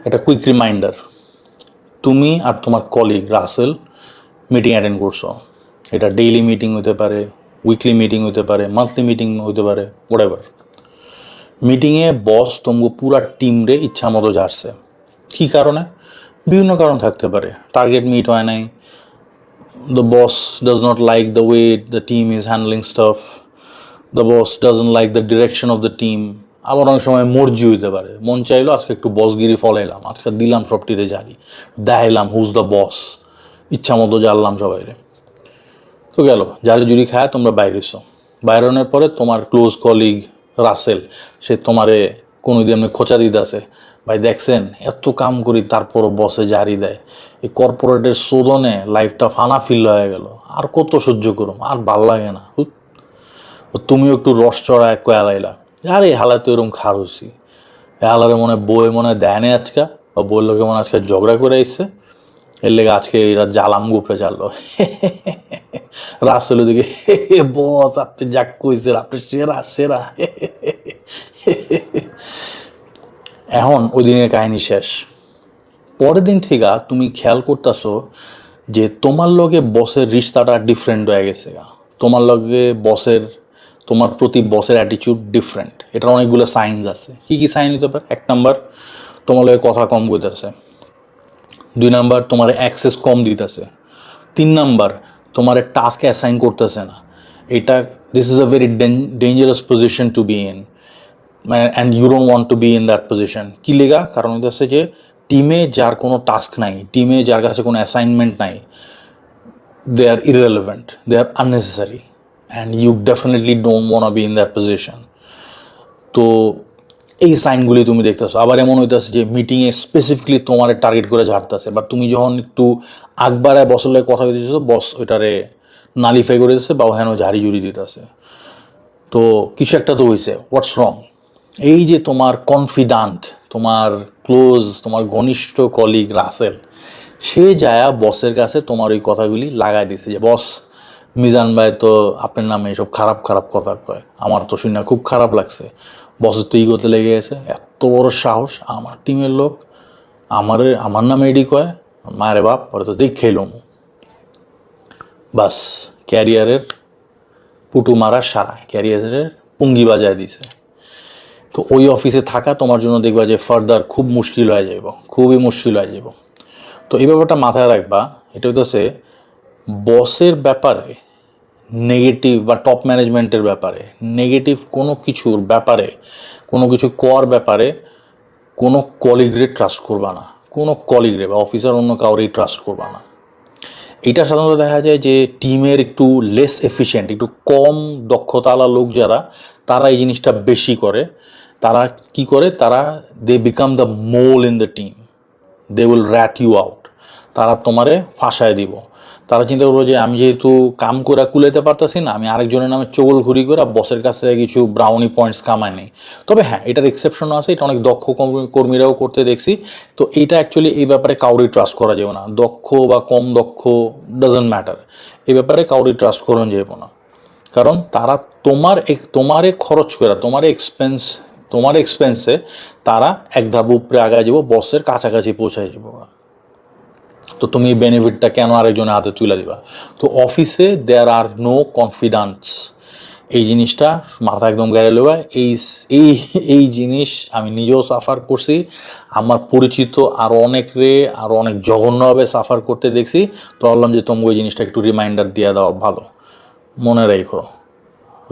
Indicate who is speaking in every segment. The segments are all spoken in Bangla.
Speaker 1: একটা কুইক রিমাইন্ডার, তুমি আর তোমার কলিগ রাসেল মিটিং অ্যাটেন্ড করছো। এটা ডেইলি মিটিং হতে পারে, উইকলি মিটিং হতে পারে, মান্থলি মিটিং হতে পারে, হোয়াটএভার। মিটিংয়ে বস তোমাকে পুরা টিমরে ইচ্ছা মতো ঝাড়ছে। কী কারণে? বিভিন্ন কারণ থাকতে পারে। টার্গেট মিট হয় নাই, the boss does not like the way the team is handling stuff, the boss doesn't like the direction of the team। আবার অনেক সময় মর্জি হইতে পারে, মন চাইলো আজকে একটু বসগিরি ফলাইলাম, আজকে দিলাম সবটিরে জারি, দেখাইলাম হুজ দ্য বস, ইচ্ছা মতো জানলাম সবাইরে। তো গেল জারি জুরি খায় তোমরা বাইরেছো। বাইরনের পরে তোমার ক্লোজ কলিগ রাসেল সে তোমারে কোনো দিন খোঁচা দিতে আছে, ভাই দেখছেন এত কাম করি তারপরও বসে জারি দেয়, এই কর্পোরেটের শোধনে লাইফটা ফানা ফিল হয়ে গেল, আর কত সহ্য করো, আর ভাল লাগে না। তুমিও একটু রস চড়া এক কয়ালাইলা, আরে হালায় তো এরকম খার হচ্ছি, হালারে মনে বই মনে দেয় নেই আজকা, বা বললো কেমন আজকে ঝগড়া করে আসছে, এর লেগে আজকে এরা জালাম গুপড়ে চাললো। রাস্তার দিকে বস আপনি যাক কইছেন আপনি সেরা সেরা। এখন ওই দিনের কাহিনী শেষ। পরের দিন থেকে তুমি খেয়াল করতেছো যে তোমার লগে বসের রিশতাটা ডিফারেন্ট হয়ে গেছে। তোমার লগে বসের, তোমার প্রতি বসের অ্যাটিটিউড ডিফারেন্ট। এটার অনেকগুলো সাইনস আছে। কি কি সাইন হতে পারে? 1 নাম্বার, তোমার লগে কথা কম কইতেছে। 2 নাম্বার, তোমার অ্যাক্সেস কম দিতেছে। 3 নাম্বার, তোমার টাস্ক অ্যাসাইন করতেছে না। এটা this is a very dangerous position to be in, and you don't want to be in that position. কী লেগা? কারণ হচ্ছে যে টিমে যার কোনো টাস্ক নাই, টিমে যার কাছে কোনো অ্যাসাইনমেন্ট নাই, they are irrelevant, they are unnecessary, and you definitely don't want be in that position. তো এই সাইনগুলি তুমি দেখতেছো। আবার এমন হইতেছে যে মিটিংয়ে স্পেসিফিকলি তোমার টার্গেট করে ঝাড়তেছে, বাট তুমি যখন একটু আগবারে বসের লাগে কথা দিতেছো, বস ওইটারে নালিফাই করে দিতেছে বা হেন ঝাড়ি জুড়ি দিতেছে। তো কিছু একটা তো হয়েছে, হোয়াটস রং? এই যে তোমার কনফিডেন্ট, তোমার ক্লোজ, তোমার ঘনিষ্ঠ কলিগ রাসেল, সে যায় বসের কাছে তোমার ওই কথাগুলি লাগাই দিছে যে বস মিজান ভাই তো আপনার নামে এইসব খারাপ খারাপ কথা কয়, আমার তো শুনে খুব খারাপ লাগছে। বসের তো ইগোতে লেগে গেছে, এত বড় সাহস আমার টিমের লোক আমার নামে এডি কয়, মায়ের বাপ ওরা তো দেখেইলাম। বাস ক্যারিয়ারের পুটু মারার সারা, ক্যারিয়ারের পুঙ্গি বাজায় দিছে। তো ওই অফিসে থাকা তোমার জন্য দেখবা যে ফার্দার খুব মুশকিল হয়ে যাব, খুবই মুশকিল হয়ে যাব। তো এই ব্যাপারটা মাথায় রাখবা। এটা হচ্ছে বসের ব্যাপারে নেগেটিভ বা টপ ম্যানেজমেন্টের ব্যাপারে নেগেটিভ কোনো কিছুর ব্যাপারে, কোনো কিছু কর ব্যাপারে কোনো কলিগরে ট্রাস্ট করবা না, কোনো কলিগরে বা অফিসার অন্য কাউরেই ট্রাস্ট করবা না। এটা সাধারণত দেখা যায় যে টিমের একটু লেস এফিশিয়েন্ট, একটু কম দক্ষতাওয়ালা লোক যারা, তারা এই জিনিসটা বেশি করে। তারা কি করে? তারা they become the mole in the team, they will rat you out. তারা তোমারে ফাঁসায় দিব। তারা চিন্তা করবো যে আমি যেহেতু কাম করে কুলাইতে পারতেছি না, আমি আরেকজনের নামে চোগল ঘুরি করে বসের কাছ থেকে কিছু ব্রাউনি পয়েন্টস কামাই নেই। তবে হ্যাঁ, এটার এক্সেপশনও আছে, এটা অনেক দক্ষ কর্মীরাও করতে দেখছি। তো এইটা অ্যাকচুয়ালি এই ব্যাপারে কাউরি ট্রাস্ট করা যাবে না। দক্ষ বা কম দক্ষ ডাজন্ট ম্যাটার, এই ব্যাপারে কাউরি ট্রাস্ট করুন যাবে না। কারণ তারা তোমারে খরচ করে, তোমার এক্সপেন্সে তারা এক ধাপ উপরে আগায় যাব, বসের কাছাকাছি পৌঁছায় যাব। তো তুমি এই বেনিফিটটা কেন আরেকজনের হাতে তুলে দিবা? তো অফিসে দেয়ার আর নো কনফিডেন্স, এই জিনিসটা মাথা একদম গেড়ে লেবা। এই এই জিনিস আমি নিজেও সাফার করছি, আমার পরিচিত আরও অনেক জঘন্যভাবে সাফার করতে দেখছি। তো ভাবলাম যে তোমাকে ওই জিনিসটা একটু রিমাইন্ডার দিয়ে দেওয়া ভালো। মনে রেখো,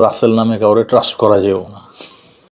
Speaker 1: রাসেল নামে কাউরে ট্রাস্ট করা যেও না।